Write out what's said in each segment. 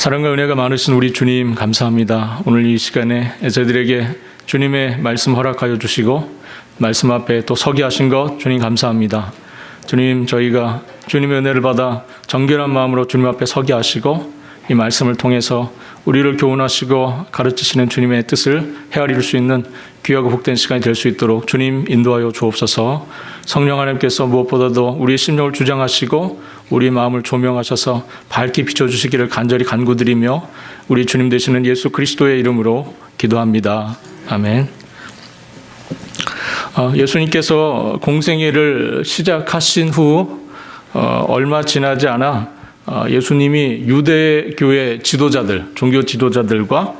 사랑과 은혜가 많으신 우리 주님 감사합니다. 오늘 이 시간에 저희들에게 주님의 말씀 허락하여 주시고 말씀 앞에 또 서게 하신 것 주님 감사합니다. 주님, 저희가 주님의 은혜를 받아 정결한 마음으로 주님 앞에 서게 하시고 이 말씀을 통해서 우리를 교훈하시고 가르치시는 주님의 뜻을 헤아릴 수 있는 귀하고 복된 시간이 될 수 있도록 주님 인도하여 주옵소서. 성령 하나님께서 무엇보다도 우리의 심령을 주장하시고 우리의 마음을 조명하셔서 밝게 비춰주시기를 간절히 간구드리며 우리 주님 되시는 예수 그리스도의 이름으로 기도합니다. 아멘. 예수님께서 공생애를 시작하신 후 얼마 지나지 않아 예수님이 유대교의 지도자들, 종교 지도자들과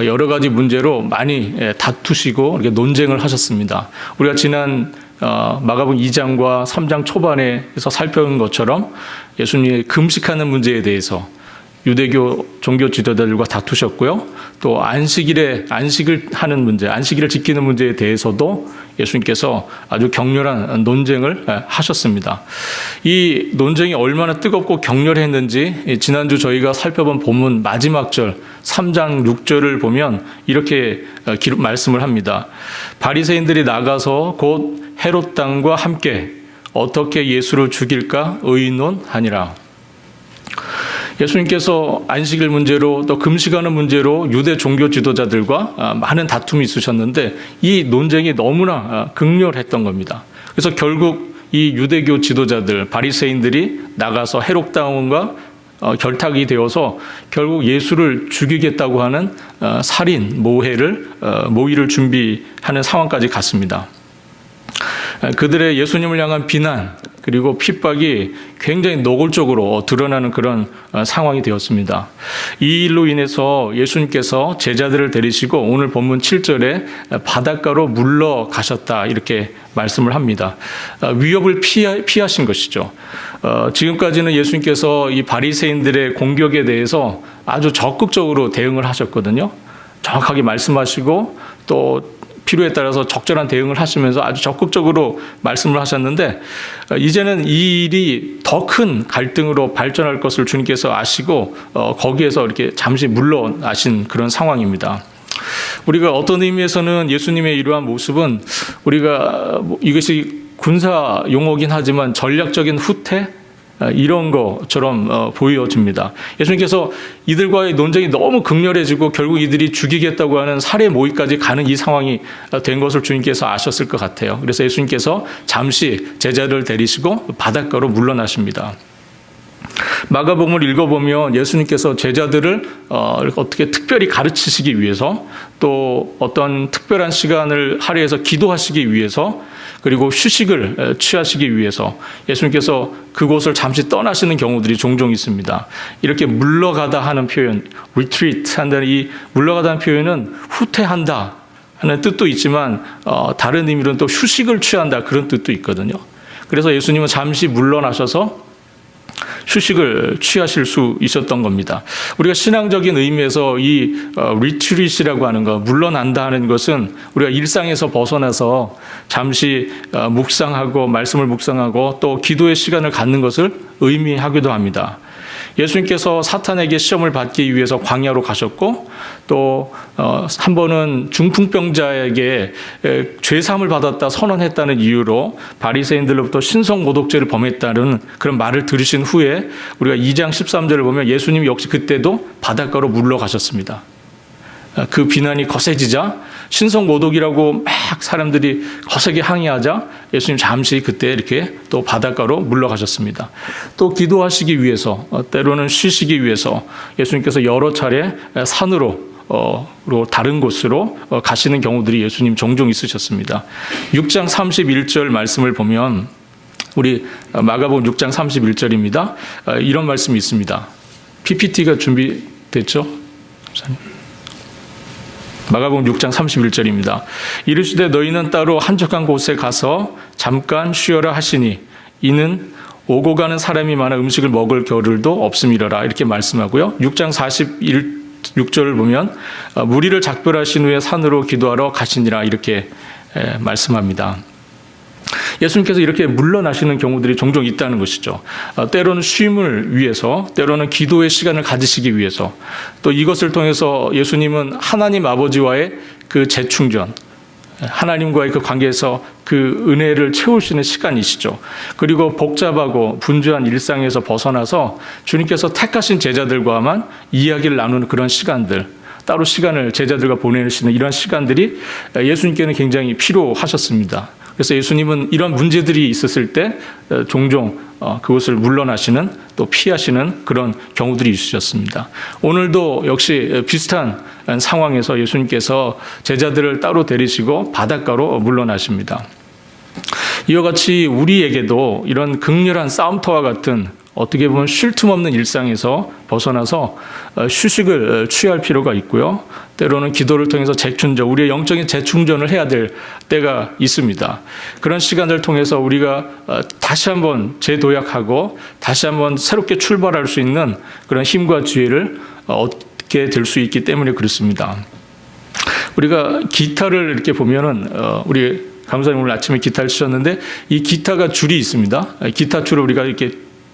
여러 가지 문제로 많이 다투시고 이렇게 논쟁을 하셨습니다. 우리가 지난 마가복음 2장과 3장 초반에서 살펴본 것처럼 예수님이 금식하는 문제에 대해서 유대교 종교 지도자들과 다투셨고요. 또 안식을 하는 문제, 안식일을 지키는 문제에 대해서도 예수님께서 아주 격렬한 논쟁을 하셨습니다. 이 논쟁이 얼마나 뜨겁고 격렬했는지 지난주 저희가 살펴본 본문 마지막 절 3장 6절을 보면 이렇게 말씀을 합니다. 바리새인들이 나가서 곧 헤롯 당과 함께 어떻게 예수를 죽일까 의논하니라. 예수님께서 안식일 문제로 또 금식하는 문제로 유대 종교 지도자들과 많은 다툼이 있으셨는데 이 논쟁이 너무나 극렬했던 겁니다. 그래서 결국 이 유대교 지도자들 바리새인들이 나가서 헤롯 당과 결탁이 되어서 결국 예수를 죽이겠다고 하는 살인 모의를 준비하는 상황까지 갔습니다. 그들의 예수님을 향한 비난 그리고 핍박이 굉장히 노골적으로 드러나는 그런 상황이 되었습니다. 이 일로 인해서 예수님께서 제자들을 데리시고 오늘 본문 7절에 바닷가로 물러가셨다 이렇게 말씀을 합니다. 위협을 피하신 것이죠. 지금까지는 예수님께서 이 바리새인들의 공격에 대해서 아주 적극적으로 대응을 하셨거든요. 정확하게 말씀하시고 또 필요에 따라서 적절한 대응을 하시면서 아주 적극적으로 말씀을 하셨는데 이제는 이 일이 더 큰 갈등으로 발전할 것을 주님께서 아시고 거기에서 이렇게 잠시 물러나신 그런 상황입니다. 우리가 어떤 의미에서는 예수님의 이러한 모습은 우리가 이것이 군사 용어긴 하지만 전략적인 후퇴 이런 것처럼 보여집니다. 예수님께서 이들과의 논쟁이 너무 극렬해지고 결국 이들이 죽이겠다고 하는 살해 모의까지 가는 이 상황이 된 것을 주님께서 아셨을 것 같아요. 그래서 예수님께서 잠시 제자를 데리시고 바닷가로 물러나십니다. 마가복음을 읽어보면 예수님께서 제자들을 어떻게 특별히 가르치시기 위해서 또 어떤 특별한 시간을 할애해서 기도하시기 위해서 그리고 휴식을 취하시기 위해서 예수님께서 그곳을 잠시 떠나시는 경우들이 종종 있습니다. 이렇게 물러가다 하는 표현, retreat 한다는 이 물러가다 하는 표현은 후퇴한다 하는 뜻도 있지만 다른 의미로는 또 휴식을 취한다 그런 뜻도 있거든요. 그래서 예수님은 잠시 물러나셔서 휴식을 취하실 수 있었던 겁니다. 우리가 신앙적인 의미에서 이 리트릿이라고 하는 것, 물러난다 하는 것은 우리가 일상에서 벗어나서 잠시 묵상하고 말씀을 묵상하고 또 기도의 시간을 갖는 것을 의미하기도 합니다. 예수님께서 사탄에게 시험을 받기 위해서 광야로 가셨고 또 한 번은 중풍병자에게 죄사함을 받았다 선언했다는 이유로 바리새인들로부터 신성모독죄를 범했다는 그런 말을 들으신 후에 우리가 2장 13절을 보면 예수님이 역시 그때도 바닷가로 물러가셨습니다. 그 비난이 거세지자 신성모독이라고 막 사람들이 거세게 항의하자 예수님 잠시 그때 이렇게 또 바닷가로 물러가셨습니다. 또 기도하시기 위해서 때로는 쉬시기 위해서 예수님께서 여러 차례 산으로 다른 곳으로 가시는 경우들이 예수님 종종 있으셨습니다. 6장 31절 말씀을 보면 우리 마가복음 6장 31절입니다. 이런 말씀이 있습니다. PPT가 준비됐죠? 마가복음 6장 31절입니다. 이르시되 너희는 따로 한적한 곳에 가서 잠깐 쉬어라 하시니 이는 오고 가는 사람이 많아 음식을 먹을 겨를도 없음이러라 이렇게 말씀하고요. 6장 46절을 보면 무리를 작별하신 후에 산으로 기도하러 가시니라 이렇게 말씀합니다. 예수님께서 이렇게 물러나시는 경우들이 종종 있다는 것이죠. 때로는 쉼을 위해서, 때로는 기도의 시간을 가지시기 위해서, 또 이것을 통해서 예수님은 하나님 아버지와의 그 재충전, 하나님과의 그 관계에서 그 은혜를 채우시는 시간이시죠. 그리고 복잡하고 분주한 일상에서 벗어나서 주님께서 택하신 제자들과만 이야기를 나누는 그런 시간들, 따로 시간을 제자들과 보내시는 이런 시간들이 예수님께는 굉장히 필요하셨습니다. 그래서 예수님은 이런 문제들이 있었을 때 종종 그것을 물러나시는, 또 피하시는 그런 경우들이 있으셨습니다. 오늘도 역시 비슷한 상황에서 예수님께서 제자들을 따로 데리시고 바닷가로 물러나십니다. 이와 같이 우리에게도 이런 극렬한 싸움터와 같은, 어떻게 보면 쉴 틈 없는 일상에서 벗어나서 휴식을 취할 필요가 있고요. 때로는 기도를 통해서 재충전, 우리의 영적인 재충전을 해야 될 때가 있습니다. 그런 시간을 통해서 우리가 다시 한번 재도약하고 다시 한번 새롭게 출발할 수 있는 그런 힘과 지혜를 얻게 될 수 있기 때문에 그렇습니다. 우리가 기타를 이렇게 보면은 우리 감사님 오늘 아침에 기타를 치셨는데 이 기타가 줄이 있습니다. 기타 줄을 우리가 이렇게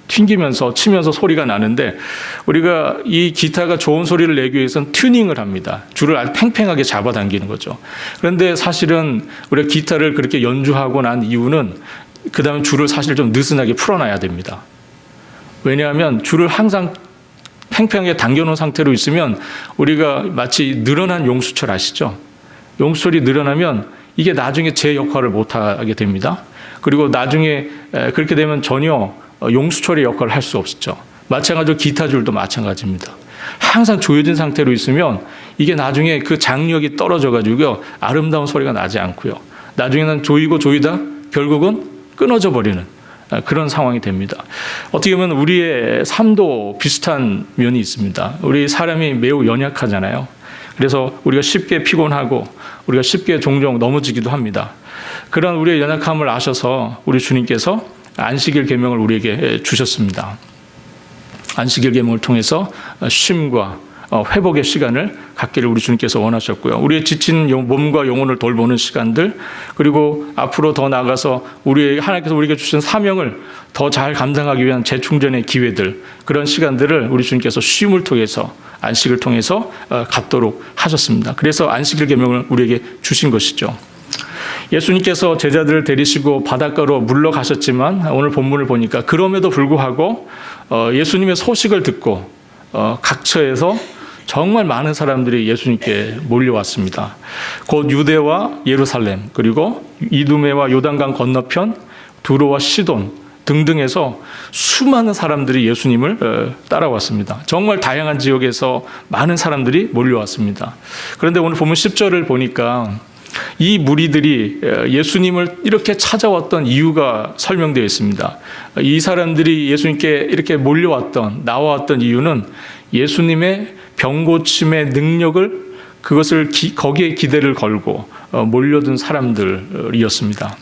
튕기면서 치면서 소리가 나는데, 우리가 이 기타가 좋은 소리를 내기 위해서는 튜닝을 합니다. 줄을 아주 팽팽하게 잡아당기는 거죠. 그런데 사실은 우리가 기타를 그렇게 연주하고 난 이유는 그 다음에 줄을 사실 좀 느슨하게 풀어놔야 됩니다. 왜냐하면 줄을 항상 팽팽하게 당겨놓은 상태로 있으면 우리가 마치 늘어난 용수철 아시죠? 용수철이 늘어나면 이게 나중에 제 역할을 못하게 됩니다. 그리고 나중에 그렇게 되면 전혀 용수철의 역할을 할 수 없죠. 마찬가지로 기타 줄도 마찬가지입니다. 항상 조여진 상태로 있으면 이게 나중에 그 장력이 떨어져가지고 아름다운 소리가 나지 않고요. 나중에는 조이고 조이다 결국은 끊어져 버리는 그런 상황이 됩니다. 어떻게 보면 우리의 삶도 비슷한 면이 있습니다. 우리 사람이 매우 연약하잖아요. 그래서 우리가 쉽게 피곤하고 우리가 쉽게 종종 넘어지기도 합니다. 그런 우리의 연약함을 아셔서 우리 주님께서 안식일 계명을 우리에게 주셨습니다. 안식일 계명을 통해서 쉼과 회복의 시간을 갖기를 우리 주님께서 원하셨고요. 우리의 지친 몸과 영혼을 돌보는 시간들, 그리고 앞으로 더 나아가서 하나님께서 우리에게 주신 사명을 더 잘 감당하기 위한 재충전의 기회들, 그런 시간들을 우리 주님께서 쉼을 통해서, 안식을 통해서 갖도록 하셨습니다. 그래서 안식일 계명을 우리에게 주신 것이죠. 예수님께서 제자들을 데리시고 바닷가로 물러가셨지만 오늘 본문을 보니까 그럼에도 불구하고 예수님의 소식을 듣고 각처에서 정말 많은 사람들이 예수님께 몰려왔습니다. 곧 유대와 예루살렘, 그리고 이두메와 요단강 건너편 두로와 시돈 등등에서 수많은 사람들이 예수님을 따라왔습니다. 정말 다양한 지역에서 많은 사람들이 몰려왔습니다. 그런데 오늘 본문 10절을 보니까 이 무리들이 예수님을 이렇게 찾아왔던 이유가 설명되어 있습니다. 이 사람들이 예수님께 이렇게 나와왔던 이유는 예수님의 병고침의 능력을, 그것을 거기에 기대를 걸고 몰려든 사람들이었습니다.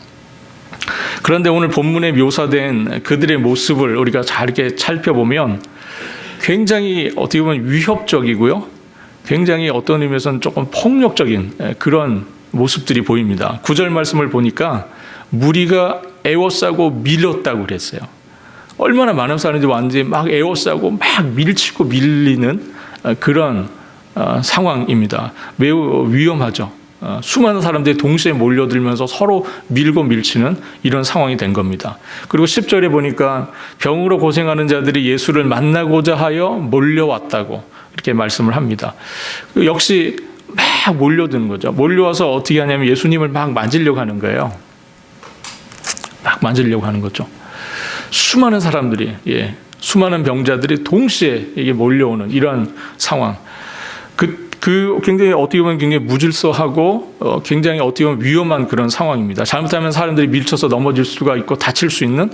그런데 오늘 본문에 묘사된 그들의 모습을 우리가 잘 이렇게 살펴보면 굉장히 어떻게 보면 위협적이고요. 굉장히 어떤 의미에서는 조금 폭력적인 그런 모습들이 보입니다. 9절 말씀을 보니까 무리가 에워싸고 밀었다고 그랬어요. 얼마나 많은 사람들이 왔는지 막 에워싸고 막 밀치고 밀리는 그런 상황입니다. 매우 위험하죠. 수많은 사람들이 동시에 몰려들면서 서로 밀고 밀치는 이런 상황이 된 겁니다. 그리고 10절에 보니까 병으로 고생하는 자들이 예수를 만나고자 하여 몰려왔다고 이렇게 말씀을 합니다. 역시 막 몰려드는 거죠. 몰려와서 어떻게 하냐면 예수님을 막 만지려고 하는 거예요. 막 만지려고 하는 거죠. 수많은 사람들이, 수많은 병자들이 동시에 이게 몰려오는 이런 상황. 굉장히 어떻게 보면 굉장히 무질서하고 굉장히 어떻게 보면 위험한 그런 상황입니다. 잘못하면 사람들이 밀쳐서 넘어질 수가 있고 다칠 수 있는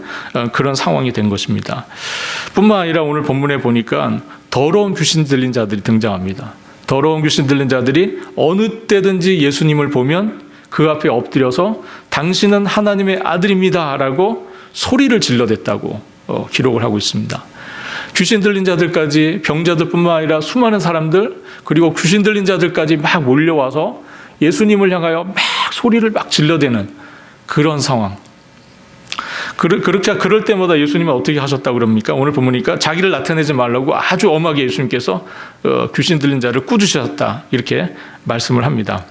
그런 상황이 된 것입니다. 뿐만 아니라 오늘 본문에 보니까 더러운 귀신 들린 자들이 등장합니다. 더러운 귀신 들린 자들이 어느 때든지 예수님을 보면 그 앞에 엎드려서 당신은 하나님의 아들입니다 라고 소리를 질러댔다고 기록을 하고 있습니다. 귀신 들린 자들까지, 병자들뿐만 아니라 수많은 사람들, 그리고 귀신 들린 자들까지 막 몰려와서 예수님을 향하여 막 소리를 막 질러대는 그런 상황. 그럴 때마다 예수님은 어떻게 하셨다고 그럽니까? 오늘 보니까 자기를 나타내지 말라고 아주 엄하게 예수님께서 귀신 들린 자를 꾸짖으셨다. 이렇게 말씀을 합니다.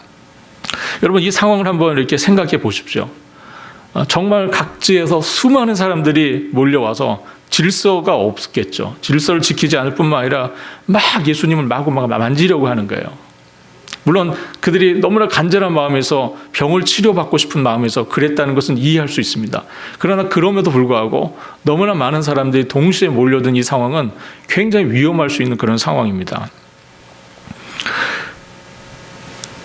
여러분, 이 상황을 한번 이렇게 생각해 보십시오. 정말 각지에서 수많은 사람들이 몰려와서 질서가 없겠죠. 질서를 지키지 않을 뿐만 아니라 막 예수님을 마구 만지려고 하는 거예요. 물론 그들이 너무나 간절한 마음에서 병을 치료받고 싶은 마음에서 그랬다는 것은 이해할 수 있습니다. 그러나 그럼에도 불구하고 너무나 많은 사람들이 동시에 몰려든 이 상황은 굉장히 위험할 수 있는 그런 상황입니다.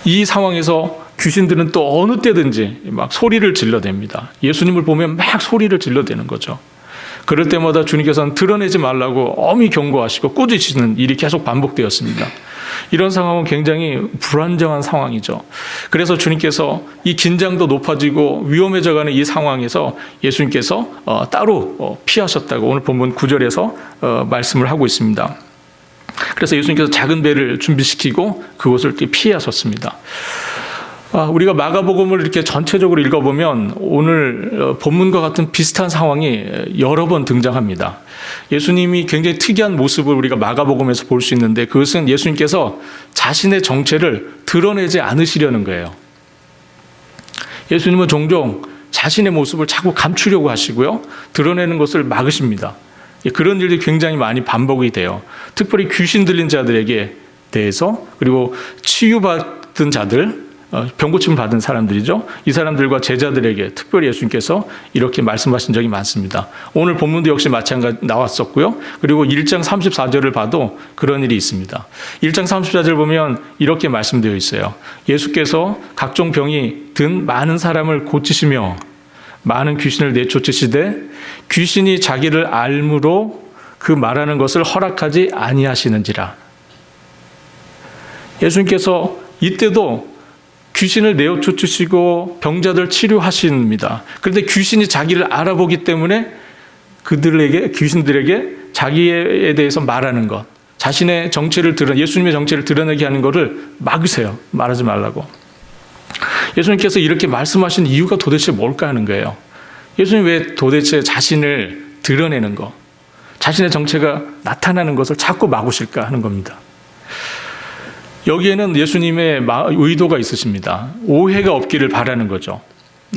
이 상황에서 귀신들은 또 어느 때든지 막 소리를 질러댑니다. 예수님을 보면 막 소리를 질러대는 거죠. 그럴 때마다 주님께서는 드러내지 말라고 엄히 경고하시고 꾸짖으시는 일이 계속 반복되었습니다. 이런 상황은 굉장히 불안정한 상황이죠. 그래서 주님께서 이 긴장도 높아지고 위험해져가는 이 상황에서 예수님께서 따로 피하셨다고 오늘 본문 9절에서 말씀을 하고 있습니다. 그래서 예수님께서 작은 배를 준비시키고 그곳을 피하셨습니다. 우리가 마가복음을 이렇게 전체적으로 읽어보면 오늘 본문과 같은 비슷한 상황이 여러 번 등장합니다. 예수님이 굉장히 특이한 모습을 우리가 마가복음에서 볼 수 있는데 그것은 예수님께서 자신의 정체를 드러내지 않으시려는 거예요. 예수님은 종종 자신의 모습을 자꾸 감추려고 하시고요. 드러내는 것을 막으십니다. 그런 일들이 굉장히 많이 반복이 돼요. 특별히 귀신 들린 자들에게 대해서 그리고 치유받은 자들 병고침 받은 사람들이죠. 이 사람들과 제자들에게 특별히 예수님께서 이렇게 말씀하신 적이 많습니다. 오늘 본문도 역시 마찬가지 나왔었고요. 그리고 1장 34절을 봐도 그런 일이 있습니다. 1장 34절 보면 이렇게 말씀되어 있어요. 예수께서 각종 병이 든 많은 사람을 고치시며 많은 귀신을 내쫓으시되 귀신이 자기를 알므로 그 말하는 것을 허락하지 아니하시는지라. 예수님께서 이때도 귀신을 내쫓으시고 병자들 치료하십니다. 그런데 귀신이 자기를 알아보기 때문에 귀신들에게 자기에 대해서 말하는 것, 자신의 정체를 예수님의 정체를 드러내게 하는 것을 막으세요. 말하지 말라고. 예수님께서 이렇게 말씀하신 이유가 도대체 뭘까 하는 거예요. 예수님 왜 도대체 자신을 드러내는 것, 자신의 정체가 나타나는 것을 자꾸 막으실까 하는 겁니다. 여기에는 예수님의 의도가 있으십니다. 오해가 없기를 바라는 거죠.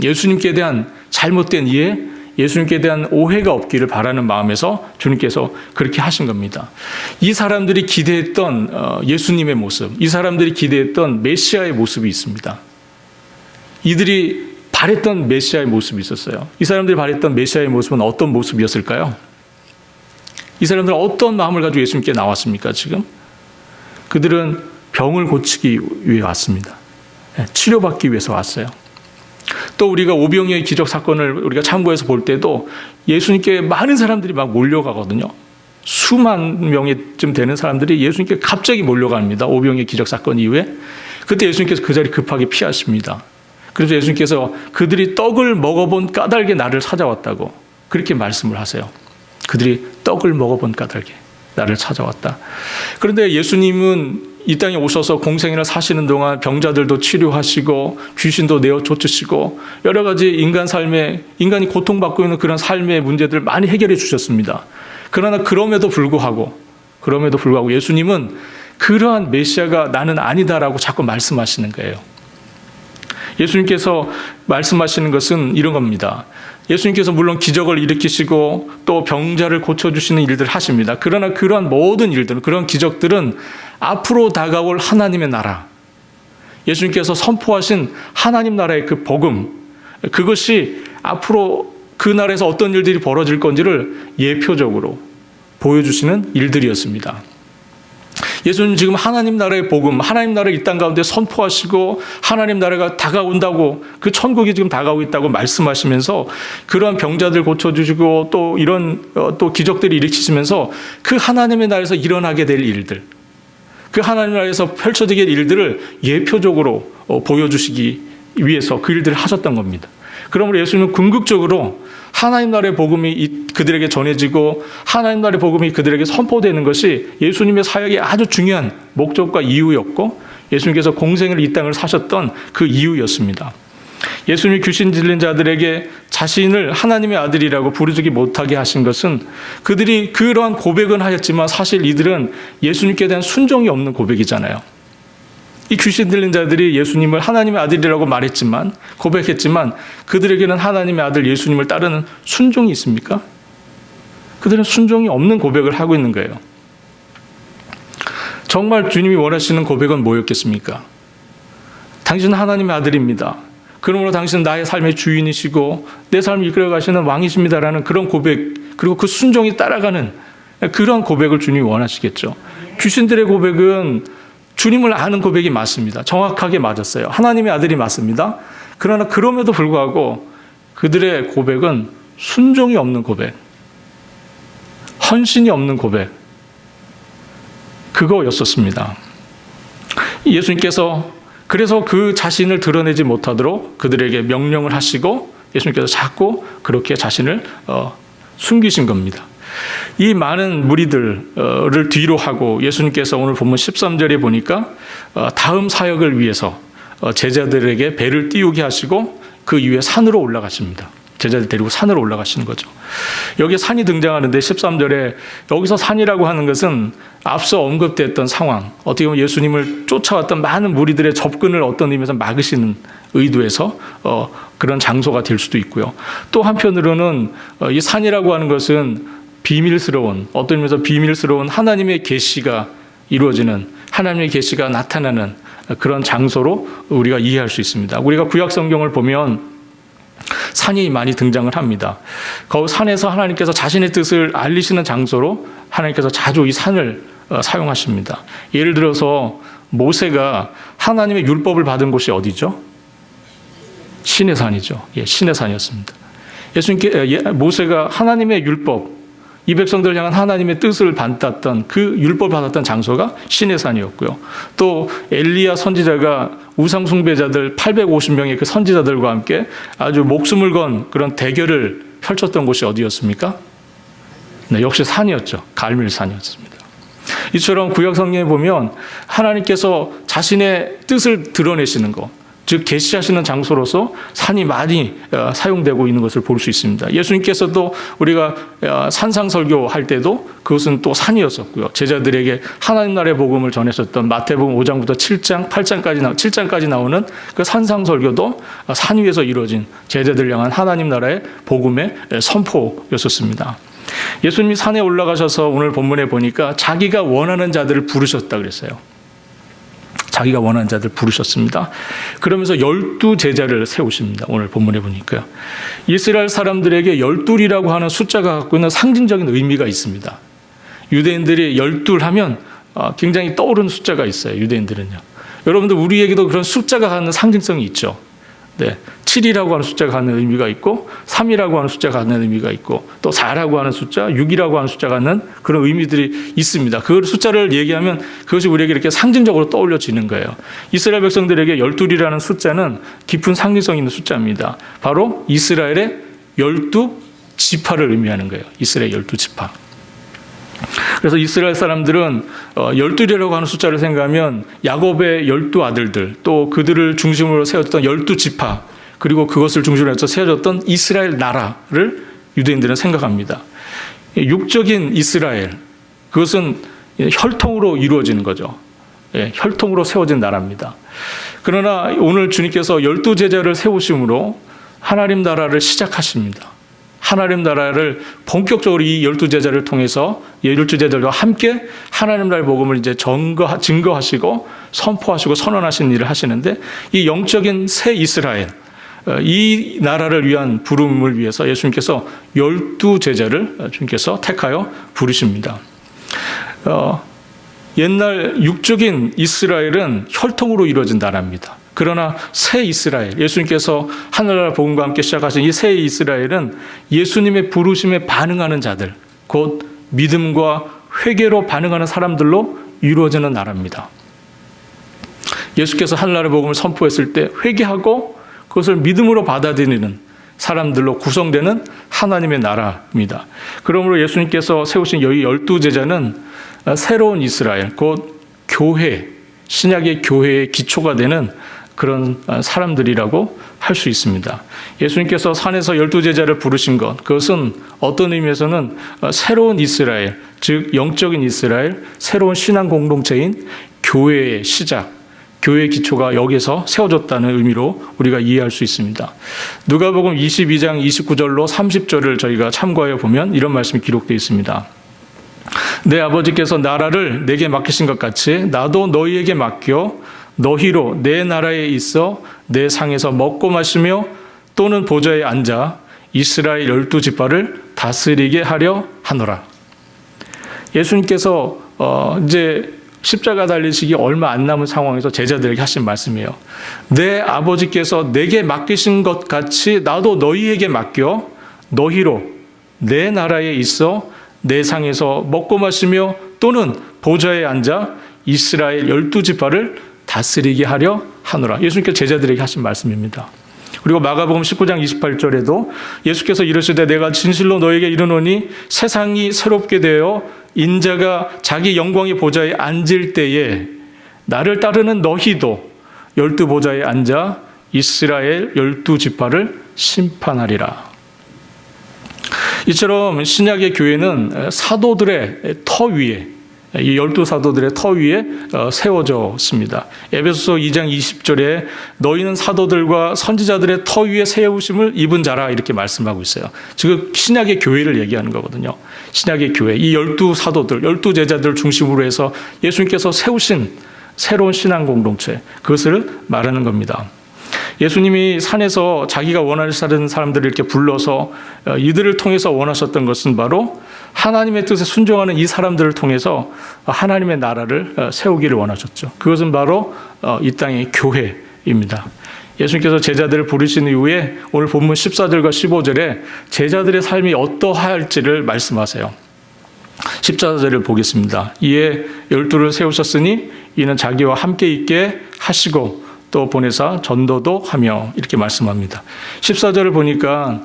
예수님께 대한 잘못된 이해, 예수님께 대한 오해가 없기를 바라는 마음에서 주님께서 그렇게 하신 겁니다. 이 사람들이 기대했던 예수님의 모습, 이 사람들이 기대했던 메시아의 모습이 있습니다. 이들이 바랬던 메시아의 모습이 있었어요. 이 사람들이 바랬던 메시아의 모습은 어떤 모습이었을까요? 이 사람들은 어떤 마음을 가지고 예수님께 나왔습니까, 지금? 그들은 병을 고치기 위해 왔습니다. 치료받기 위해서 왔어요. 또 우리가 오병이어의 기적 사건을 우리가 참고해서 볼 때도 예수님께 많은 사람들이 막 몰려가거든요. 수만 명쯤 되는 사람들이 예수님께 갑자기 몰려갑니다. 오병이어의 기적 사건 이후에. 그때 예수님께서 그 자리 급하게 피하십니다. 그래서 예수님께서 그들이 떡을 먹어본 까닭에 나를 찾아왔다고 그렇게 말씀을 하세요. 그들이 떡을 먹어본 까닭에 나를 찾아왔다. 그런데 예수님은 이 땅에 오셔서 공생애를 사시는 동안 병자들도 치료하시고 귀신도 내어 쫓으시고 여러 가지 인간이 고통받고 있는 그런 삶의 문제들을 많이 해결해 주셨습니다. 그러나 그럼에도 불구하고 예수님은 그러한 메시아가 나는 아니다라고 자꾸 말씀하시는 거예요. 예수님께서 말씀하시는 것은 이런 겁니다. 예수님께서 물론 기적을 일으키시고 또 병자를 고쳐주시는 일들을 하십니다. 그러나 그러한 모든 일들은, 그런 기적들은 앞으로 다가올 하나님의 나라, 예수님께서 선포하신 하나님 나라의 그 복음, 그것이 앞으로 그 나라에서 어떤 일들이 벌어질 건지를 예표적으로 보여주시는 일들이었습니다. 예수님 지금 하나님 나라의 복음, 하나님 나라를 이 땅 가운데 선포하시고 하나님 나라가 다가온다고, 그 천국이 지금 다가오고 있다고 말씀하시면서 그러한 병자들 고쳐주시고 또 이런 또 기적들을 일으키시면서 그 하나님의 나라에서 일어나게 될 일들, 그 하나님 나라에서 펼쳐지게 될 일들을 예표적으로 보여주시기 위해서 그 일들을 하셨던 겁니다. 그러므로 예수님은 궁극적으로 하나님 나라의 복음이 그들에게 전해지고 하나님 나라의 복음이 그들에게 선포되는 것이 예수님의 사역의 아주 중요한 목적과 이유였고, 예수님께서 공생을 이 땅을 사셨던 그 이유였습니다. 예수님이 귀신 들린 자들에게 자신을 하나님의 아들이라고 부르지 못하게 하신 것은 그들이 그러한 고백은 하였지만 사실 이들은 예수님께 대한 순종이 없는 고백이잖아요. 이 귀신 들린 자들이 예수님을 하나님의 아들이라고 말했지만, 고백했지만 그들에게는 하나님의 아들 예수님을 따르는 순종이 있습니까? 그들은 순종이 없는 고백을 하고 있는 거예요. 정말 주님이 원하시는 고백은 뭐였겠습니까? 당신은 하나님의 아들입니다. 그러므로 당신은 나의 삶의 주인이시고 내 삶을 이끌어가시는 왕이십니다라는 그런 고백, 그리고 그 순종이 따라가는 그런 고백을 주님이 원하시겠죠. 귀신들의 고백은 주님을 아는 고백이 맞습니다. 정확하게 맞았어요. 하나님의 아들이 맞습니다. 그러나 그럼에도 불구하고 그들의 고백은 순종이 없는 고백, 헌신이 없는 고백, 그거였었습니다. 예수님께서 그래서 그 자신을 드러내지 못하도록 그들에게 명령을 하시고 예수님께서 자꾸 그렇게 자신을 숨기신 겁니다. 이 많은 무리들을 뒤로 하고 예수님께서 오늘 본문 13절에 보니까 다음 사역을 위해서 제자들에게 배를 띄우게 하시고 그 이후에 산으로 올라가십니다. 제자들 데리고 산으로 올라가시는 거죠. 여기 산이 등장하는데 13절에 여기서 산이라고 하는 것은 앞서 언급됐던 상황, 어떻게 보면 예수님을 쫓아왔던 많은 무리들의 접근을 어떤 의미에서 막으시는 의도에서 그런 장소가 될 수도 있고요. 또 한편으로는 이 산이라고 하는 것은 비밀스러운, 어떤 의미에서 비밀스러운 하나님의 계시가 이루어지는, 하나님의 계시가 나타나는 그런 장소로 우리가 이해할 수 있습니다. 우리가 구약 성경을 보면 산이 많이 등장을 합니다. 그 산에서 하나님께서 자신의 뜻을 알리시는 장소로 하나님께서 자주 이 산을 사용하십니다. 예를 들어서 모세가 하나님의 율법을 받은 곳이 어디죠? 시내 산이죠. 시내 산이었습니다. 모세가 하나님의 율법, 이 백성들을 향한 하나님의 뜻을 받았던 그 율법을 받았던 장소가 시내산이었고요. 또 엘리야 선지자가 우상 숭배자들 850명의 그 선지자들과 함께 아주 목숨을 건 그런 대결을 펼쳤던 곳이 어디였습니까? 네, 역시 산이었죠. 갈멜산이었습니다. 이처럼 구약 성경에 보면 하나님께서 자신의 뜻을 드러내시는 것, 즉 계시하시는 장소로서 산이 많이 사용되고 있는 것을 볼 수 있습니다. 예수님께서도 우리가 산상설교할 때도 그것은 또 산이었었고요. 제자들에게 하나님 나라의 복음을 전했었던 마태복음 5장부터 7장, 7장까지 나오는 그 산상설교도 산 위에서 이루어진 제자들 향한 하나님 나라의 복음의 선포였었습니다. 예수님이 산에 올라가셔서 오늘 본문에 보니까 자기가 원하는 자들을 부르셨다 그랬어요. 자기가 원하는 자들 부르셨습니다. 그러면서 12제자를 세우십니다. 오늘 본문에 보니까요. 이스라엘 사람들에게 12이라고 하는 숫자가 갖고 있는 상징적인 의미가 있습니다. 유대인들이 12 하면 굉장히 떠오르는 숫자가 있어요. 유대인들은요. 여러분들 우리에게도 그런 숫자가 갖는 상징성이 있죠. 네, 7이라고 하는 숫자가 갖는 의미가 있고 3이라고 하는 숫자가 갖는 의미가 있고 또 4라고 하는 숫자, 6이라고 하는 숫자가 갖는 그런 의미들이 있습니다. 그 숫자를 얘기하면 그것이 우리에게 이렇게 상징적으로 떠올려지는 거예요. 이스라엘 백성들에게 12이라는 숫자는 깊은 상징성 있는 숫자입니다. 바로 이스라엘의 12지파를 의미하는 거예요. 이스라엘 12지파. 그래서 이스라엘 사람들은 12이라고 하는 숫자를 생각하면 야곱의 12아들들, 또 그들을 중심으로 세웠던 12지파, 그리고 그것을 중심으로 해서 세워졌던 이스라엘 나라를 유대인들은 생각합니다. 육적인 이스라엘, 그것은 혈통으로 이루어지는 거죠. 혈통으로 세워진 나라입니다. 그러나 오늘 주님께서 12제자를 세우심으로 하나님 나라를 시작하십니다. 하나님 나라를 본격적으로 이 12제자를 통해서 12제자들과 함께 하나님 나라의 복음을 이제 증거하시고 선포하시고 선언하시는 일을 하시는데, 이 영적인 새 이스라엘, 이 나라를 위한 부름을 위해서 예수님께서 12제자를 주님께서 택하여 부르십니다. 옛날 육적인 이스라엘은 혈통으로 이루어진 나라입니다. 그러나 새 이스라엘, 예수님께서 하늘나라 복음과 함께 시작하신 이 새 이스라엘은 예수님의 부르심에 반응하는 자들, 곧 믿음과 회개로 반응하는 사람들로 이루어지는 나라입니다. 예수께서 하늘나라 복음을 선포했을 때 회개하고 그것을 믿음으로 받아들이는 사람들로 구성되는 하나님의 나라입니다. 그러므로 예수님께서 세우신 여기 12제자는 새로운 이스라엘, 곧 교회, 신약의 교회의 기초가 되는 그런 사람들이라고 할 수 있습니다. 예수님께서 산에서 12제자를 부르신 것, 그것은 어떤 의미에서는 새로운 이스라엘, 즉 영적인 이스라엘, 새로운 신앙 공동체인 교회의 시작, 교회의 기초가 여기서 세워졌다는 의미로 우리가 이해할 수 있습니다. 누가복음 22장 29절로 30절을 저희가 참고해 보면 이런 말씀이 기록되어 있습니다. 내 아버지께서 나라를 내게 맡기신 것 같이 나도 너희에게 맡겨 너희로 내 나라에 있어 내 상에서 먹고 마시며 또는 보좌에 앉아 이스라엘 12지파를 다스리게 하려 하노라. 예수님께서 이제 십자가 달리시기 얼마 안 남은 상황에서 제자들에게 하신 말씀이에요. 내 아버지께서 내게 맡기신 것 같이 나도 너희에게 맡겨 너희로 내 나라에 있어 내 상에서 먹고 마시며 또는 보좌에 앉아 이스라엘 12지파를 다스리게 하려 하노라. 예수님께서 제자들에게 하신 말씀입니다. 그리고 마가복음 19장 28절에도 예수께서 이르시되 내가 진실로 너에게 이르노니 세상이 새롭게 되어 인자가 자기 영광의 보좌에 앉을 때에 나를 따르는 너희도 12보좌에 앉아 이스라엘 12지파를 심판하리라. 이처럼 신약의 교회는 사도들의 터 위에, 이 12사도들의 터 위에 세워졌습니다. 에베소서 2장 20절에 너희는 사도들과 선지자들의 터 위에 세우심을 입은 자라 이렇게 말씀하고 있어요. 지금 신약의 교회를 얘기하는 거거든요. 신약의 교회, 이 12사도들, 12제자들 중심으로 해서 예수님께서 세우신 새로운 신앙 공동체, 그것을 말하는 겁니다. 예수님이 산에서 자기가 원하는 사람들을 이렇게 불러서 이들을 통해서 원하셨던 것은 바로 하나님의 뜻에 순종하는 이 사람들을 통해서 하나님의 나라를 세우기를 원하셨죠. 그것은 바로 이 땅의 교회입니다. 예수님께서 제자들을 부르신 이후에 오늘 본문 14절과 15절에 제자들의 삶이 어떠할지를 말씀하세요. 14절을 보겠습니다. 이에 12를 세우셨으니 이는 자기와 함께 있게 하시고 또 보내사 전도도 하며 이렇게 말씀합니다. 14절을 보니까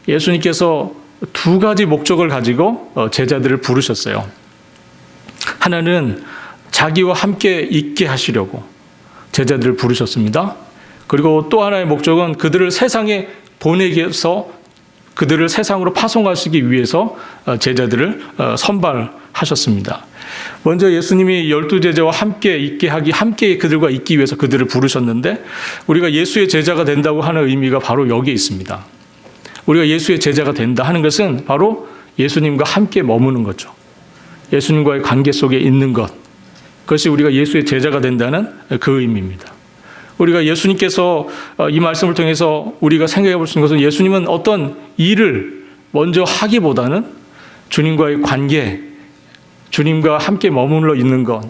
예수님께서 두 가지 목적을 가지고 제자들을 부르셨어요. 하나는 자기와 함께 있게 하시려고 제자들을 부르셨습니다. 그리고 또 하나의 목적은 그들을 세상에 보내기 위해서 그들을 세상으로 파송하시기 위해서 제자들을 선발하셨습니다. 먼저 예수님이 12제자와 함께 있게 하기, 함께 그들과 있기 위해서 그들을 부르셨는데 우리가 예수의 제자가 된다고 하는 의미가 바로 여기에 있습니다. 우리가 예수의 제자가 된다 하는 것은 바로 예수님과 함께 머무는 거죠. 예수님과의 관계 속에 있는 것. 그것이 우리가 예수의 제자가 된다는 그 의미입니다. 우리가 예수님께서 이 말씀을 통해서 우리가 생각해 볼 수 있는 것은 예수님은 어떤 일을 먼저 하기보다는 주님과의 관계, 주님과 함께 머물러 있는 것,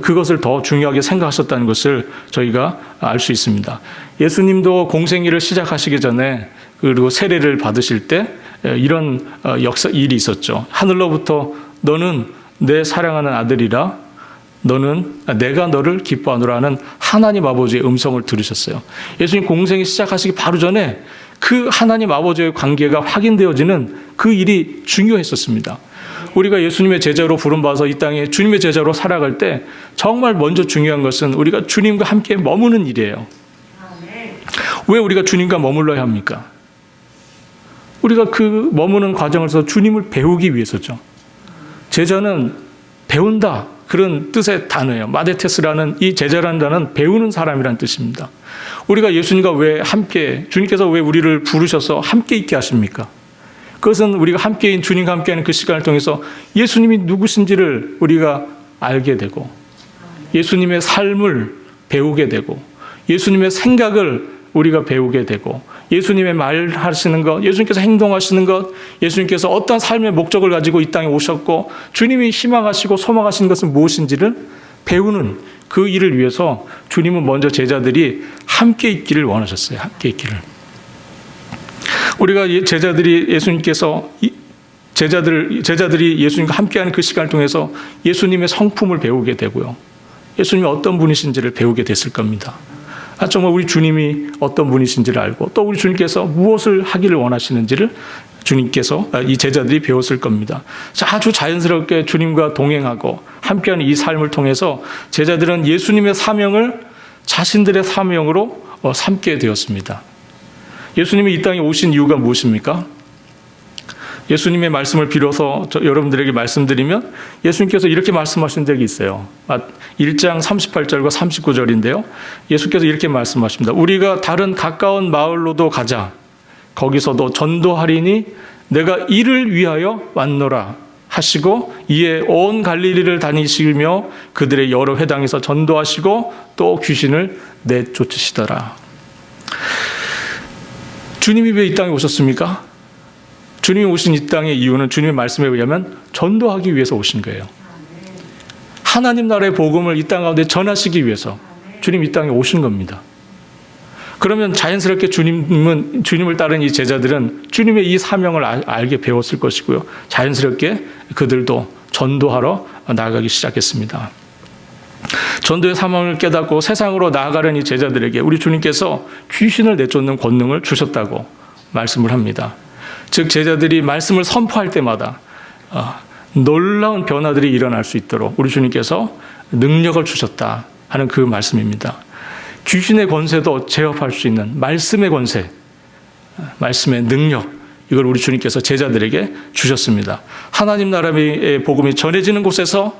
그것을 더 중요하게 생각하셨다는 것을 저희가 알 수 있습니다. 예수님도 공생애를 시작하시기 전에 그리고 세례를 받으실 때 이런 일이 있었죠. 하늘로부터 너는 내 사랑하는 아들이라 너는 내가 너를 기뻐하노라는 하나님 아버지의 음성을 들으셨어요. 예수님 공생애 시작하시기 바로 전에 그 하나님 아버지의 관계가 확인되어지는 그 일이 중요했었습니다. 우리가 예수님의 제자로 부름받아서 이 땅에 주님의 제자로 살아갈 때 정말 먼저 중요한 것은 우리가 주님과 함께 머무는 일이에요. 왜 우리가 주님과 머물러야 합니까? 우리가 그 머무는 과정에서 주님을 배우기 위해서죠. 제자는 배운다, 그런 뜻의 단어예요. 마데테스라는 이 제자라는 단어는 배우는 사람이라는 뜻입니다. 우리가 예수님과 왜 함께, 주님께서 왜 우리를 부르셔서 함께 있게 하십니까? 그것은 우리가 함께인 주님과 함께하는 그 시간을 통해서 예수님이 누구신지를 우리가 알게 되고 예수님의 삶을 배우게 되고 예수님의 생각을 우리가 배우게 되고 예수님의 말하시는 것, 예수님께서 행동하시는 것, 예수님께서 어떤 삶의 목적을 가지고 이 땅에 오셨고 주님이 희망하시고 소망하시는 것은 무엇인지를 배우는 그 일을 위해서 주님은 먼저 제자들이 함께 있기를 원하셨어요. 함께 있기를. 우리가 제자들이 예수님과 함께하는 그 시간을 통해서 예수님의 성품을 배우게 되고요. 예수님이 어떤 분이신지를 배우게 됐을 겁니다. 정말 우리 주님이 어떤 분이신지를 알고 또 우리 주님께서 무엇을 하기를 원하시는지를 주님께서 이 제자들이 배웠을 겁니다. 아주 자연스럽게 주님과 동행하고 함께하는 이 삶을 통해서 제자들은 예수님의 사명을 자신들의 사명으로 삼게 되었습니다. 예수님이 이 땅에 오신 이유가 무엇입니까? 예수님의 말씀을 빌어서 여러분들에게 말씀드리면 예수님께서 이렇게 말씀하신 적이 있어요. 1장 38절과 39절인데요. 예수께서 이렇게 말씀하십니다. 우리가 다른 가까운 마을로도 가자. 거기서도 전도하리니 내가 이를 위하여 왔노라 하시고 이에 온 갈릴리를 다니시며 그들의 여러 회당에서 전도하시고 또 귀신을 내쫓으시더라. 주님이 왜 이 땅에 오셨습니까? 주님이 오신 이 땅의 이유는 주님의 말씀에 의하면 전도하기 위해서 오신 거예요. 하나님 나라의 복음을 이 땅 가운데 전하시기 위해서 주님이 이 땅에 오신 겁니다. 그러면 자연스럽게 주님을 따른 이 제자들은 주님의 이 사명을 알게 배웠을 것이고요. 자연스럽게 그들도 전도하러 나아가기 시작했습니다. 전도의 사명을 깨닫고 세상으로 나아가는 이 제자들에게 우리 주님께서 귀신을 내쫓는 권능을 주셨다고 말씀을 합니다. 즉 제자들이 말씀을 선포할 때마다 놀라운 변화들이 일어날 수 있도록 우리 주님께서 능력을 주셨다 하는 그 말씀입니다. 귀신의 권세도 제압할 수 있는 말씀의 권세, 말씀의 능력, 이걸 우리 주님께서 제자들에게 주셨습니다. 하나님 나라의 복음이 전해지는 곳에서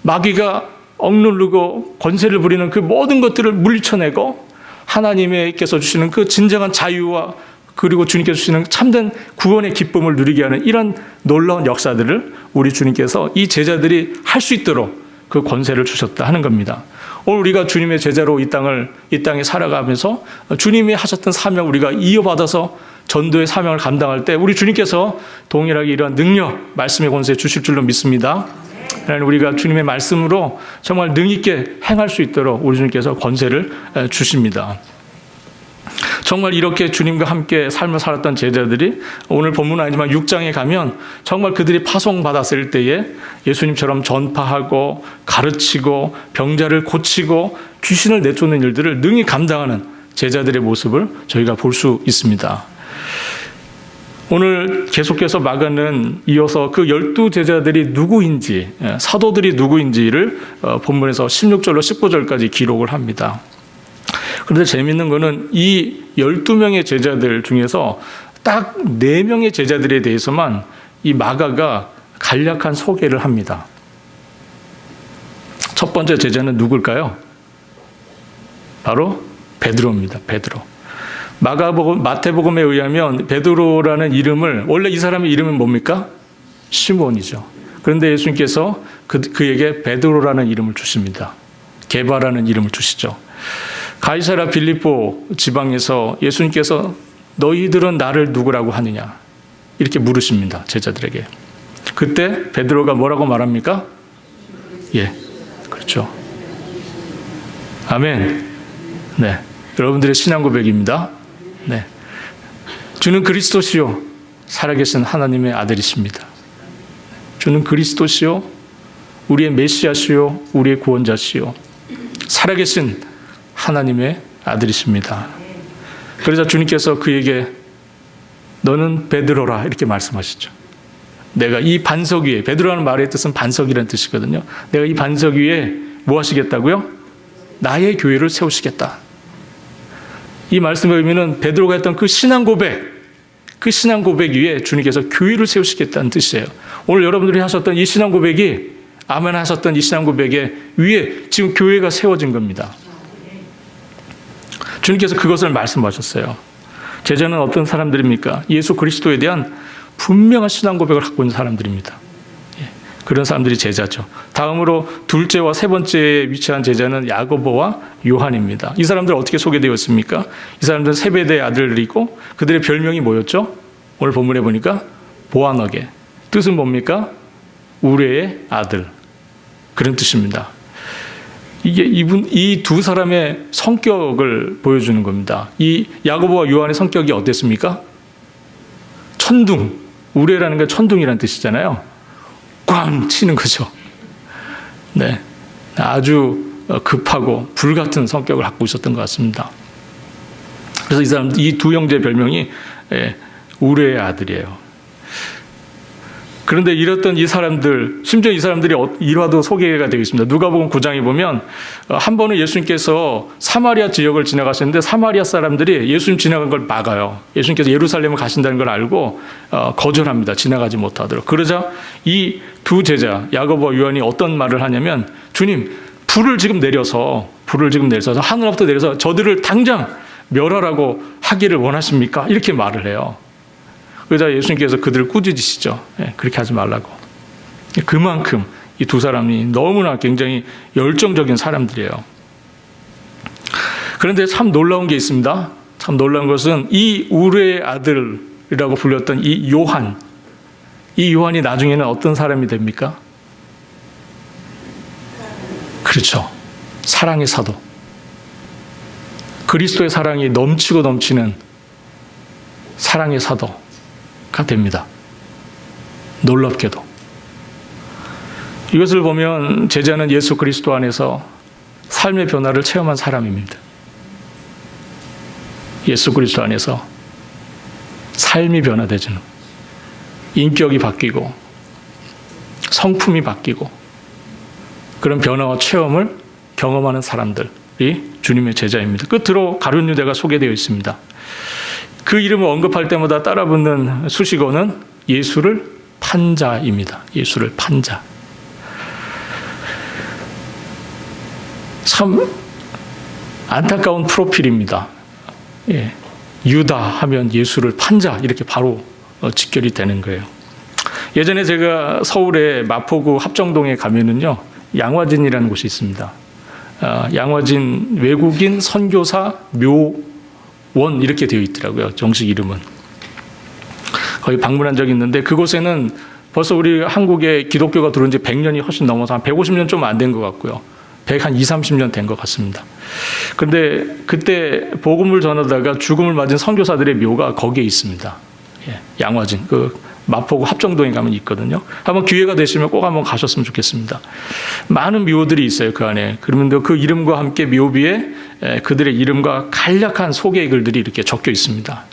마귀가 억누르고 권세를 부리는 그 모든 것들을 물리쳐내고 하나님께서 주시는 그 진정한 자유와 그리고 주님께서 주시는 참된 구원의 기쁨을 누리게 하는 이런 놀라운 역사들을 우리 주님께서 이 제자들이 할 수 있도록 그 권세를 주셨다 하는 겁니다. 오늘 우리가 주님의 제자로 이 땅에 살아가면서 주님이 하셨던 사명 우리가 이어받아서 전도의 사명을 감당할 때 우리 주님께서 동일하게 이러한 능력, 말씀의 권세 주실 줄로 믿습니다. 우리가 주님의 말씀으로 정말 능 있게 행할 수 있도록 우리 주님께서 권세를 주십니다. 정말 이렇게 주님과 함께 삶을 살았던 제자들이 오늘 본문은 아니지만 6장에 가면 정말 그들이 파송받았을 때에 예수님처럼 전파하고 가르치고 병자를 고치고 귀신을 내쫓는 일들을 능히 감당하는 제자들의 모습을 저희가 볼 수 있습니다. 오늘 계속해서 마가는 이어서 그 12제자들이 누구인지, 사도들이 누구인지를 본문에서 16절로 19절까지 기록을 합니다. 그런데 재미있는 거는 이 12명의 제자들 중에서 딱 4명의 제자들에 대해서만 이 마가가 간략한 소개를 합니다. 첫 번째 제자는 누굴까요? 바로 베드로입니다. 베드로. 마태복음에 의하면 베드로라는 이름을, 원래 이 사람의 이름은 뭡니까? 시몬이죠. 그런데 예수님께서 그에게 베드로라는 이름을 주십니다. 게바라는 이름을 주시죠. 가이사랴 빌립보 지방에서 예수님께서 너희들은 나를 누구라고 하느냐 이렇게 물으십니다. 제자들에게. 그때 베드로가 뭐라고 말합니까? 예, 그렇죠. 아멘. 네, 여러분들의 신앙 고백입니다. 네, 주는 그리스도시요 살아계신 하나님의 아들이십니다. 주는 그리스도시요 우리의 메시아시요 우리의 구원자시요 살아계신 하나님의 아들이십니다. 그러자 주님께서 그에게 너는 베드로라 이렇게 말씀하시죠. 내가 이 반석 위에, 베드로라는 말의 뜻은 반석이라는 뜻이거든요. 내가 이 반석 위에 뭐 하시겠다고요? 나의 교회를 세우시겠다. 이 말씀의 의미는 베드로가 했던 그 신앙 고백 위에 주님께서 교회를 세우시겠다는 뜻이에요. 오늘 여러분들이 하셨던 이 신앙 고백이, 아멘 하셨던 이 신앙 고백의 위에 지금 교회가 세워진 겁니다. 주님께서 그것을 말씀하셨어요. 제자는 어떤 사람들입니까? 예수 그리스도에 대한 분명한 신앙 고백을 갖고 있는 사람들입니다. 그런 사람들이 제자죠. 다음으로 둘째와 세 번째에 위치한 제자는 야고보와 요한입니다. 이 사람들 어떻게 소개되었습니까? 이 사람들은 세베대의 아들들이고 그들의 별명이 뭐였죠? 오늘 본문에 보니까 보아너게. 뜻은 뭡니까? 우레의 아들. 그런 뜻입니다. 이게 이 두 사람의 성격을 보여주는 겁니다. 이 야고보와 요한의 성격이 어땠습니까? 천둥. 우레라는 게 천둥이라는 뜻이잖아요. 꽝 치는 거죠. 네, 아주 급하고 불같은 성격을 갖고 있었던 것 같습니다. 그래서 이 두 형제의 별명이 우레의 아들이에요. 그런데 이랬던 이 사람들, 심지어 이 사람들이 일화도 소개가 되어 있습니다. 누가복음 9장에 보면 한 번은 예수님께서 사마리아 지역을 지나가셨는데 사마리아 사람들이 예수님 지나간 걸 막아요. 예수님께서 예루살렘을 가신다는 걸 알고 거절합니다. 지나가지 못하도록. 그러자 이 두 제자 야고보와 요한이 어떤 말을 하냐면, 주님, 불을 지금 내려서 하늘로부터 내려서 저들을 당장 멸하라고 하기를 원하십니까? 이렇게 말을 해요. 그러자 예수님께서 그들을 꾸짖으시죠. 그렇게 하지 말라고. 그만큼 이 두 사람이 너무나 굉장히 열정적인 사람들이에요. 그런데 참 놀라운 게 있습니다. 참 놀라운 것은 이 우르의 아들이라고 불렸던 이 요한이 나중에는 어떤 사람이 됩니까? 그렇죠. 사랑의 사도. 그리스도의 사랑이 넘치고 넘치는 사랑의 사도가 됩니다. 놀랍게도. 이것을 보면 제자는 예수 그리스도 안에서 삶의 변화를 체험한 사람입니다. 예수 그리스도 안에서 삶이 변화되지는, 인격이 바뀌고 성품이 바뀌고 그런 변화와 체험을 경험하는 사람들이 주님의 제자입니다. 끝으로 가룟 유다가 소개되어 있습니다. 그 이름을 언급할 때마다 따라붙는 수식어는 예수를 판 자입니다. 예수를 판 자. 참 안타까운 프로필입니다. 유다 하면 예수를 판 자, 이렇게 바로 직결이 되는 거예요. 예전에 제가 서울의 마포구 합정동에 가면은요, 양화진이라는 곳이 있습니다. 양화진 외국인 선교사 묘원 이렇게 되어 있더라고요. 정식 이름은. 거기 방문한 적이 있는데 그곳에는 벌써 우리 한국에 기독교가 들어온 지 100년이 훨씬 넘어서 한 150년 좀 안 된 것 같고요. 100한 20, 30년 된 것 같습니다. 그런데 그때 복음을 전하다가 죽음을 맞은 선교사들의 묘가 거기에 있습니다. 양화진, 그 마포구 합정동에 가면 있거든요. 한번 기회가 되시면 꼭 한번 가셨으면 좋겠습니다. 많은 묘들이 있어요, 그 안에. 그러면 그 이름과 함께 묘비에 그들의 이름과 간략한 소개 글들이 이렇게 적혀 있습니다.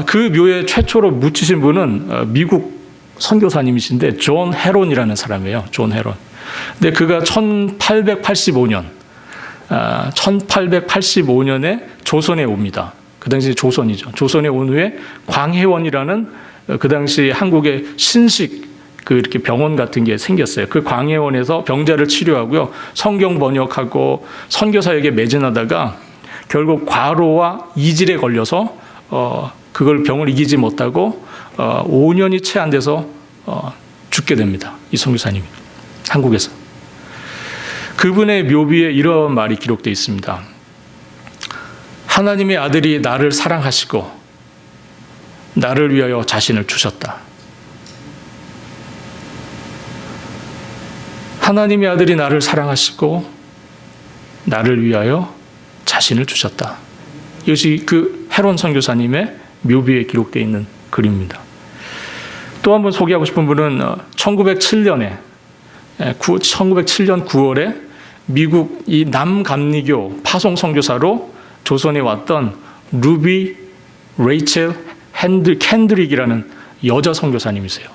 그 묘에 최초로 묻히신 분은 미국 선교사님이신데 존 헤론이라는 사람이에요. 존 헤론. 근데 그가 1885년에 조선에 옵니다. 그 당시 조선이죠. 조선에 온 후에 광해원이라는 그 당시 한국의 신식 이렇게 병원 같은 게 생겼어요. 그 광해원에서 병자를 치료하고요, 성경 번역하고 선교사에게 매진하다가 결국 과로와 이질에 걸려서 그걸 병을 이기지 못하고 5년이 채 안 돼서 죽게 됩니다. 이 선교사님이 한국에서. 그분의 묘비에 이런 말이 기록되어 있습니다. 하나님의 아들이 나를 사랑하시고 나를 위하여 자신을 주셨다. 하나님의 아들이 나를 사랑하시고 나를 위하여 자신을 주셨다. 이것이 그 헤론 선교사님의 묘비에 기록되어 있는 글입니다. 또 한 번 소개하고 싶은 분은 1907년 9월에 미국 이 남감리교 파송 선교사로 조선에 왔던 루비 레이첼 캔드릭이라는 여자 선교사님이세요.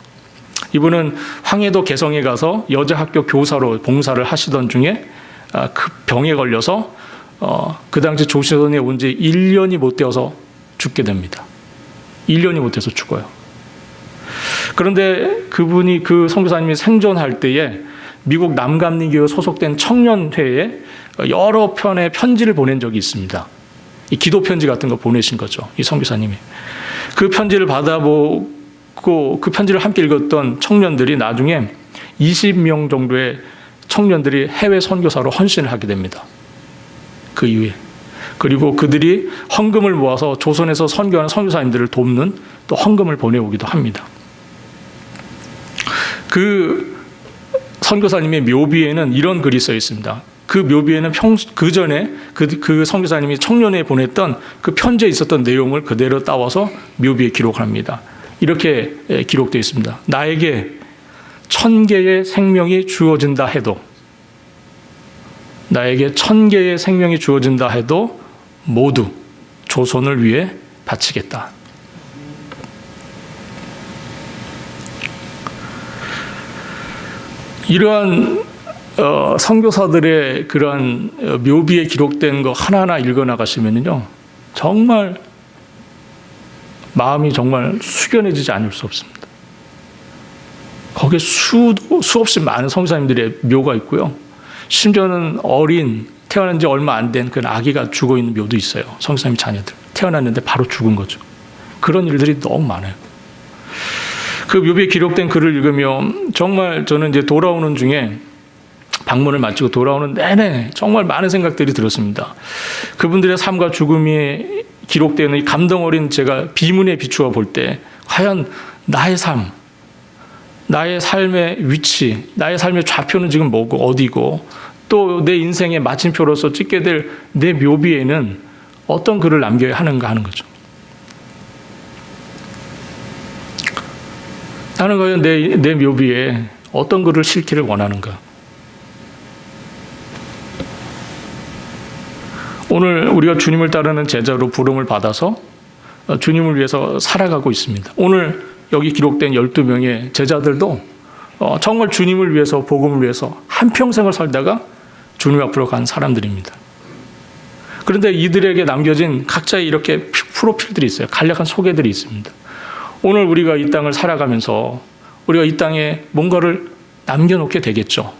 이분은 황해도 개성에 가서 여자 학교 교사로 봉사를 하시던 중에 그 병에 걸려서 그 당시 조선에 온 지 1년이 못 되어서 죽게 됩니다. 1년이 못 돼서 죽어요. 그런데 그분이, 그 선교사님이 생존할 때에 미국 남감리교에 소속된 청년회에 여러 편의 편지를 보낸 적이 있습니다. 이 기도 편지 같은 거 보내신 거죠, 이 선교사님이. 그 편지를 받아보고 그 편지를 함께 읽었던 청년들이 나중에 20명 정도의 청년들이 해외 선교사로 헌신을 하게 됩니다. 그 이후에. 그리고 그들이 헌금을 모아서 조선에서 선교하는 선교사님들을 돕는 또 헌금을 보내오기도 합니다. 그 선교사님의 묘비에는 이런 글이 써 있습니다. 그 묘비에는 그 전에 그 선교사님이 청년회에 보냈던 그 편지에 있었던 내용을 그대로 따와서 묘비에 기록을 합니다. 이렇게 기록되어 있습니다. 나에게 1000개의 생명이 주어진다 해도, 나에게 1000개의 생명이 주어진다 해도 모두 조선을 위해 바치겠다. 이러한 선교사들의 그러한 묘비에 기록된 거 하나하나 읽어나가시면요, 정말 마음이 정말 숙연해지지 않을 수 없습니다. 거기에 수없이 많은 선교사님들의 묘가 있고요. 심지어는 어린, 태어난 지 얼마 안 된 그 아기가 죽어 있는 묘도 있어요. 선교사님 자녀들. 태어났는데 바로 죽은 거죠. 그런 일들이 너무 많아요. 그 묘비에 기록된 글을 읽으면 정말 저는 이제 돌아오는 중에 방문을 마치고 돌아오는 내내 정말 많은 생각들이 들었습니다. 그분들의 삶과 죽음이 기록되는 이 감동 어린 제가 비문에 비추어 볼 때 과연 나의 삶, 나의 삶의 위치, 나의 삶의 좌표는 지금 뭐고 어디고 또 내 인생의 마침표로서 찍게 될 내 묘비에는 어떤 글을 남겨야 하는가 하는 거죠. 나는 과연 내 묘비에 어떤 글을 실기를 원하는가. 오늘 우리가 주님을 따르는 제자로 부름을 받아서 주님을 위해서 살아가고 있습니다. 오늘 여기 기록된 12명의 제자들도 정말 주님을 위해서, 복음을 위해서 한평생을 살다가 주님 앞으로 간 사람들입니다. 그런데 이들에게 남겨진 각자의 이렇게 프로필들이 있어요. 간략한 소개들이 있습니다. 오늘 우리가 이 땅을 살아가면서 우리가 이 땅에 뭔가를 남겨놓게 되겠죠.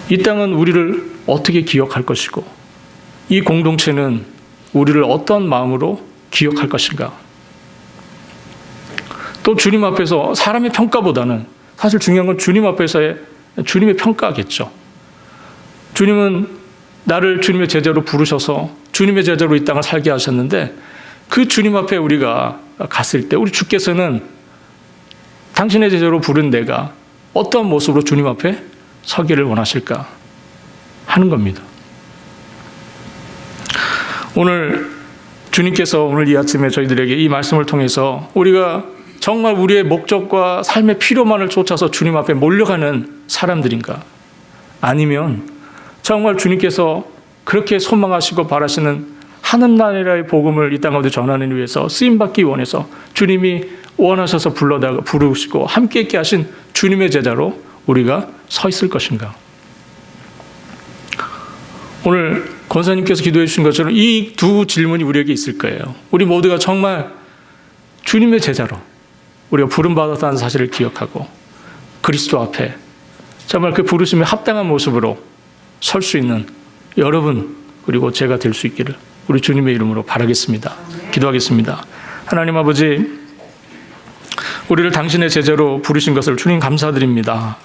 이 땅은 우리를 어떻게 기억할 것이고 이 공동체는 우리를 어떤 마음으로 기억할 것인가. 또 주님 앞에서 사람의 평가보다는 사실 중요한 건 주님 앞에서의 주님의 평가겠죠. 주님은 나를 주님의 제자로 부르셔서 주님의 제자로 이 땅을 살게 하셨는데 그 주님 앞에 우리가 갔을 때 우리 주께서는 당신의 제자로 부른 내가 어떤 모습으로 주님 앞에 서기를 원하실까 하는 겁니다. 오늘 주님께서 오늘 이 아침에 저희들에게 이 말씀을 통해서 우리가 정말 우리의 목적과 삶의 필요만을 쫓아서 주님 앞에 몰려가는 사람들인가? 아니면 정말 주님께서 그렇게 소망하시고 바라시는 하늘나라의 복음을 이 땅 가운데 전하는 위해서 쓰임받기 원해서 주님이 원하셔서 부르시고 함께 있게 하신 주님의 제자로 우리가 서 있을 것인가? 오늘 권사님께서 기도해 주신 것처럼 이 두 질문이 우리에게 있을 거예요. 우리 모두가 정말 주님의 제자로 우리가 부름받았다는 사실을 기억하고 그리스도 앞에 정말 그 부르심에 합당한 모습으로 설 수 있는 여러분 그리고 제가 될 수 있기를 우리 주님의 이름으로 바라겠습니다. 기도하겠습니다. 하나님 아버지, 우리를 당신의 제자로 부르신 것을 주님 감사드립니다.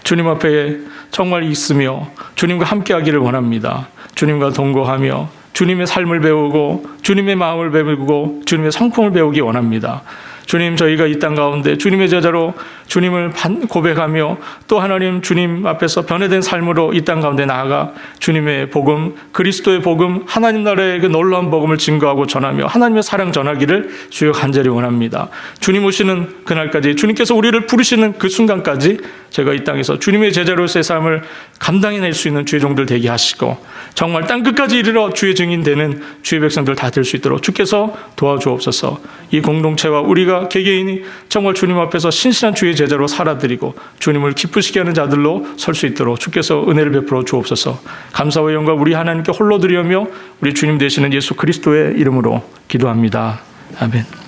주님 앞에 정말 있으며 주님과 함께하기를 원합니다. 주님과 동거하며 주님의 삶을 배우고 주님의 마음을 배우고 주님의 성품을 배우기 원합니다. 주님, 저희가 이 땅 가운데 주님의 제자로 주님을 고백하며 또 하나님 주님 앞에서 변화된 삶으로 이 땅 가운데 나아가 주님의 복음, 그리스도의 복음, 하나님 나라의 그 놀라운 복음을 증거하고 전하며 하나님의 사랑 전하기를 주여 간절히 원합니다. 주님 오시는 그날까지, 주님께서 우리를 부르시는 그 순간까지 제가 이 땅에서 주님의 제자로서의 삶을 감당해낼 수 있는 주의 종들 되게 하시고 정말 땅 끝까지 이르러 주의 증인 되는 주의 백성들 다 될 수 있도록 주께서 도와주옵소서. 이 공동체와 우리가 개개인이 정말 주님 앞에서 신실한 주의 제자로 살아드리고 주님을 기쁘시게 하는 자들로 설 수 있도록 주께서 은혜를 베풀어 주옵소서. 감사와 영광 우리 하나님께 홀로 드리며 우리 주님 되시는 예수 그리스도의 이름으로 기도합니다. 아멘.